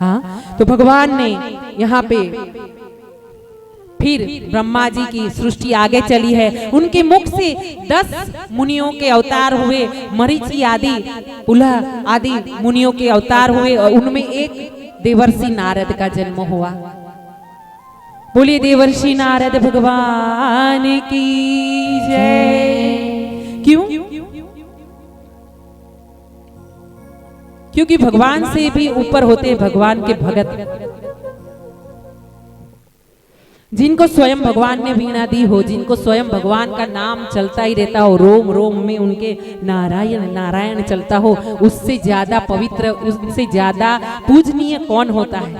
हाँ, तो भगवान ने यहाँ पे फिर ब्रह्मा जी की सृष्टि आगे चली है। उनके मुख से 10 मुनियों के अवतार हुए, मरीचि आदि पुलह आदि मुनियों के अवतार हुए और उनमें एक देवर्षि नारद का जन्म हुआ। बोलिए देवर्षि नारद भगवान की जय। क्यों? क्योंकि भगवान से भी ऊपर होते भगवान के भगत, जिनको स्वयं भगवान ने वीणा दी हो, जिनको स्वयं भगवान का नाम चलता ही रहता हो, रोम रोम में उनके नारायण नारायण चलता हो, उससे ज्यादा पवित्र, उससे ज्यादा पूजनीय कौन होता है?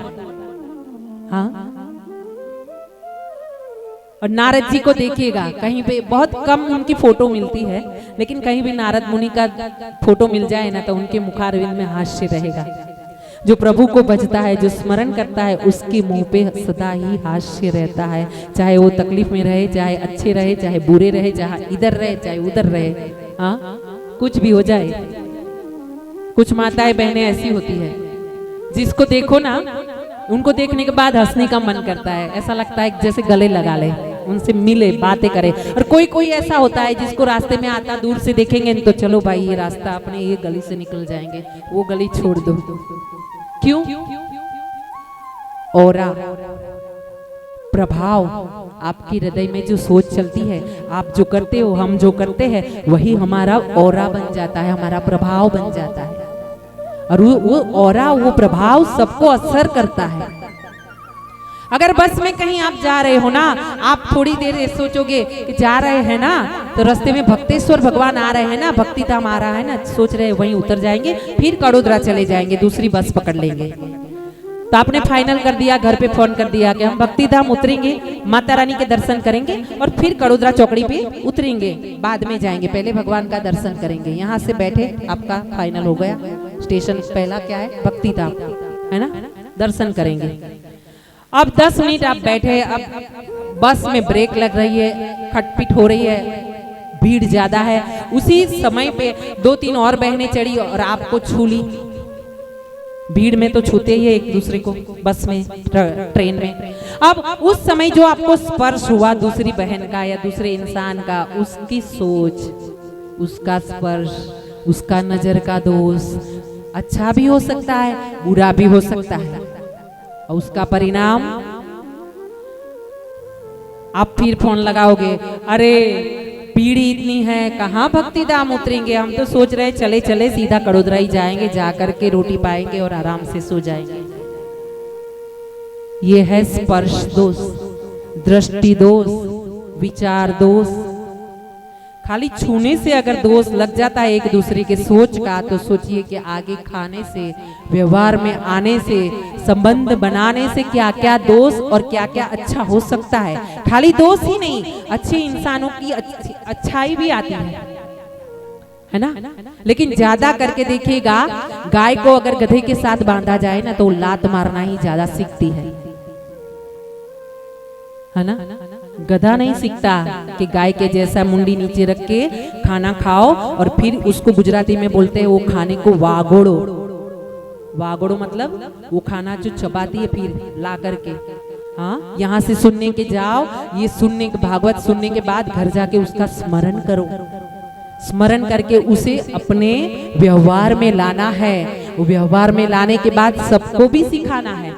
हाँ, और नारद जी को देखिएगा कहीं पे बहुत कम उनकी फोटो मिलती है, लेकिन कहीं भी नारद मुनि का फोटो मिल जाए ना तो उनके मुखारविंद में हास्य रहेगा। जो प्रभु को भजता है, जो स्मरण करता है, उसके मुंह पे सदा ही हास्य रहता है, चाहे वो तकलीफ में रहे, चाहे अच्छे रहे, चाहे बुरे रहे, चाहे इधर रहे, चाहे उधर रहे। हाँ, कुछ भी हो जाए। कुछ माताएं बहनें ऐसी होती है जिसको देखो ना, उनको देखने के बाद हंसने का मन करता है, ऐसा लगता है जैसे गले लगा ले, उनसे मिले, बातें करे। और कोई कोई ऐसा होता है जिसको रास्ते में आता दूर से देखेंगे तो चलो भाई ये रास्ता अपने ये गली से निकल जाएंगे, वो गली छोड़ दो। क्यों? औरा, प्रभाव, आपके हृदय में जो सोच चलती है, आप जो करते हो, हम जो करते हैं, वही हमारा औरा बन जाता है, हमारा प्रभाव बन जाता है। और वो औरा, वो प्रभाव सबको असर करता है। अगर बस में कहीं आप जा रहे हो ना, आप थोड़ी देर सोचोगे कि जा रहे हैं ना, तो रास्ते में भक्तेश्वर भगवान आ रहे हैं ना, भक्ति धाम आ रहा है ना, सोच रहे हैं वहीं उतर जाएंगे, फिर कड़ोदरा चले जाएंगे, दूसरी बस पकड़ लेंगे। तो आपने फाइनल कर दिया, घर पे फोन कर दिया कि हम भक्ति धाम उतरेंगे, माता रानी के दर्शन करेंगे और फिर कड़ोदरा चौकड़ी पे उतरेंगे, बाद में जाएंगे, पहले भगवान का दर्शन करेंगे। यहाँ से बैठे आपका फाइनल हो गया, स्टेशन पहला क्या है? भक्ति धाम, है ना, दर्शन करेंगे। अब 10 मिनट आप बैठे, अब बस में ब्रेक लग रही है, खटपिट हो रही है, भीड़ ज्यादा है, उसी समय पे 2-3 और बहनें चढ़ी और आपको छू ली। भीड़ में तो छूते ही है एक दूसरे को, बस में, ट्रेन में। अब उस समय जो आपको स्पर्श हुआ दूसरी बहन का या दूसरे इंसान का, उसकी सोच, उसका स्पर्श, उसका नजर का दोष अच्छा भी हो सकता है, बुरा भी हो सकता है, और उसका परिणाम आप फिर फोन लगाओगे, अरे पीढ़ी इतनी है, कहाँ भक्ति धाम उतरेंगे, हम तो सोच रहे चले चले सीधा कड़ोदरा ही जाएंगे, जाकर के रोटी पाएंगे और आराम से सो जाएंगे। ये है स्पर्श दोष, दृष्टि दोष, विचार दोष। खाली छूने से अगर दोष लग जाता है एक दूसरे के सोच का, तो सोचिए कि आगे खाने से, व्यवहार में आने से, संबंध बनाने से क्या क्या दोष और क्या क्या अच्छा हो सकता है। खाली दोष ही नहीं, अच्छे इंसानों की अच्छाई भी आती है ना। लेकिन ज्यादा करके देखिएगा, गाय को अगर गधे के साथ बांधा जाए ना, तो लात मारना ही ज्यादा सीखती है ना। गधा नहीं सीखता कि गाय के जैसा मुंडी नीचे रख के खाना खाओ, और फिर उसको गुजराती में बोलते हैं वो खाने को वागोड़ो। वागोड़ो मतलब वो खाना जो चबाती है फिर ला करके, हाँ, यहाँ से सुनने के जाओ, ये सुनने के, भागवत सुनने के बाद घर जाके उसका स्मरण करो, स्मरण करके उसे अपने व्यवहार में लाना है। वो व्यवहार में लाने के बाद सबको भी सिखाना है।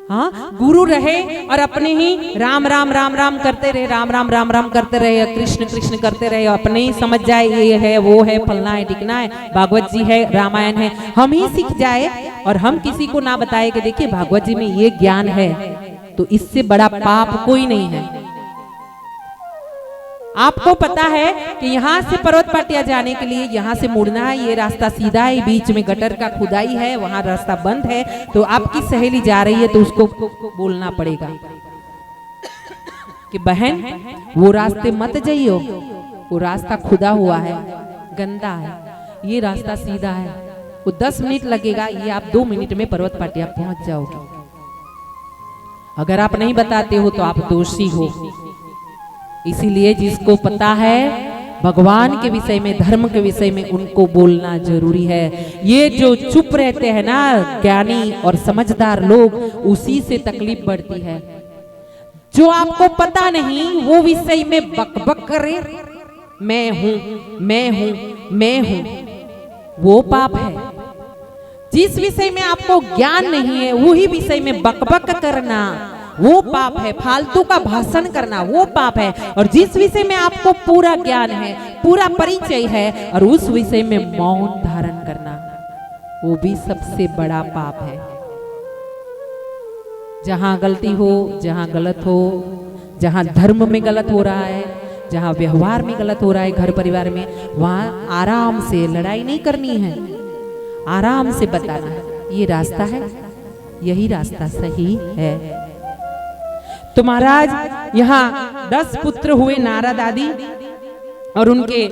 हाँ, गुरु रहे और अपने ही राम राम राम राम करते रहे, राम राम राम राम करते रहे, कृष्ण कृष्ण करते रहे, अपने ही समझ जाए ये है, वो है, फलना है, टिकना है, भागवत जी है, रामायण है, हम ही सीख जाए और हम किसी को ना बताए कि देखिए भागवत जी में ये ज्ञान है, तो इससे बड़ा पाप कोई नहीं है। आपको पता है कि यहाँ से पर्वत पाटिया जाने के लिए यहाँ से मुड़ना है, ये रास्ता सीधा है, बीच में गटर का खुदाई है, वहां रास्ता बंद है, तो आपकी सहेली जा रही है तो उसको बोलना पड़ेगा कि बहन वो रास्ते मत जाइयो, वो रास्ता खुदा हुआ है, गंदा है, ये रास्ता सीधा है। वो 10 मिनट लगेगा, ये आप 2 मिनट में पर्वत पाटिया पहुंच जाओगे। अगर आप नहीं बताते हो तो आप दोषी हो। इसीलिए जिसको पता है भगवान के विषय में, धर्म के विषय में उनको बोलना जरूरी है। ये जो चुप रहते हैं ना ज्ञानी और समझदार लोग, उसी से तकलीफ बढ़ती है। जो आपको पता नहीं वो विषय में बकबक करे, मैं हूं, मैं हूं, मैं हूं, वो पाप है। जिस विषय में आपको ज्ञान नहीं है वही विषय में बकबक करना वो पाप है। फालतू का भाषण करना वो पाप है। और जिस विषय में आपको पूरा ज्ञान है, पूरा परिचय है, और उस विषय में मौन धारण करना वो भी सबसे बड़ा पाप है। जहां गलती हो, जहां गलत हो, जहां धर्म में गलत हो रहा है, जहां व्यवहार में गलत हो रहा है, घर परिवार में, वहां आराम से लड़ाई नहीं करनी है, आराम से बताना है ये रास्ता है, यही रास्ता सही है। तो महाराज यहाँ 10 पुत्र हुए नारद आदि, और उनके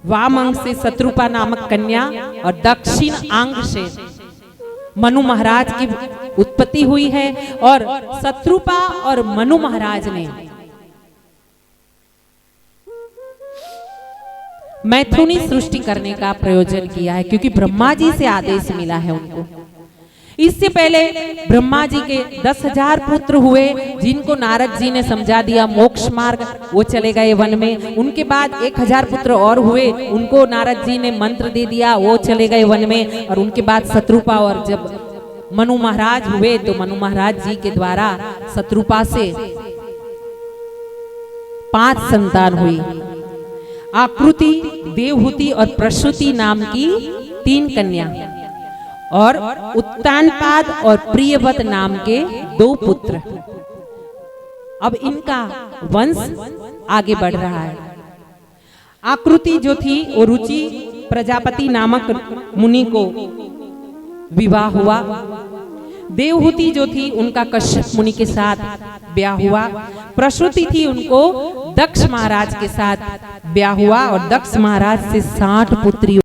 वाम अंग से शत्रुपा नामक कन्या और दक्षिण अंग से मनु महाराज की उत्पत्ति हुई है। और शत्रुपा और मनु महाराज ने मैथुनी सृष्टि करने का प्रयोजन किया है, क्योंकि ब्रह्मा जी से आदेश मिला है उनको। इससे पहले ब्रह्मा जी के 10,000 पुत्र हुए, जिनको नारद जी ने समझा दिया मोक्ष मार्ग, वो चले गए वन में। उनके बाद 1,000 पुत्र और हुए, उनको नारद जी ने मंत्र दे दिया, वो चले गए वन में। और उनके बाद शत्रुपा, और जब मनु महाराज हुए तो मनु महाराज जी के द्वारा शत्रुपा से 5 संतान हुई। आकृति, देवहूति और प्रसूति नाम की 3 कन्या, और उत्तानपाद और प्रियव्रत नाम के 2 पुत्र। अब इनका वंश आगे बढ़ रहा है। आकृति जो थी वो रुचि प्रजापति नामक मुनि को विवाह हुआ। देवहूति जो थी उनका कश्यप मुनि के साथ ब्याह हुआ। प्रसूति थी, उनको दक्ष महाराज के साथ ब्याह हुआ, और दक्ष महाराज से 60 पुत्री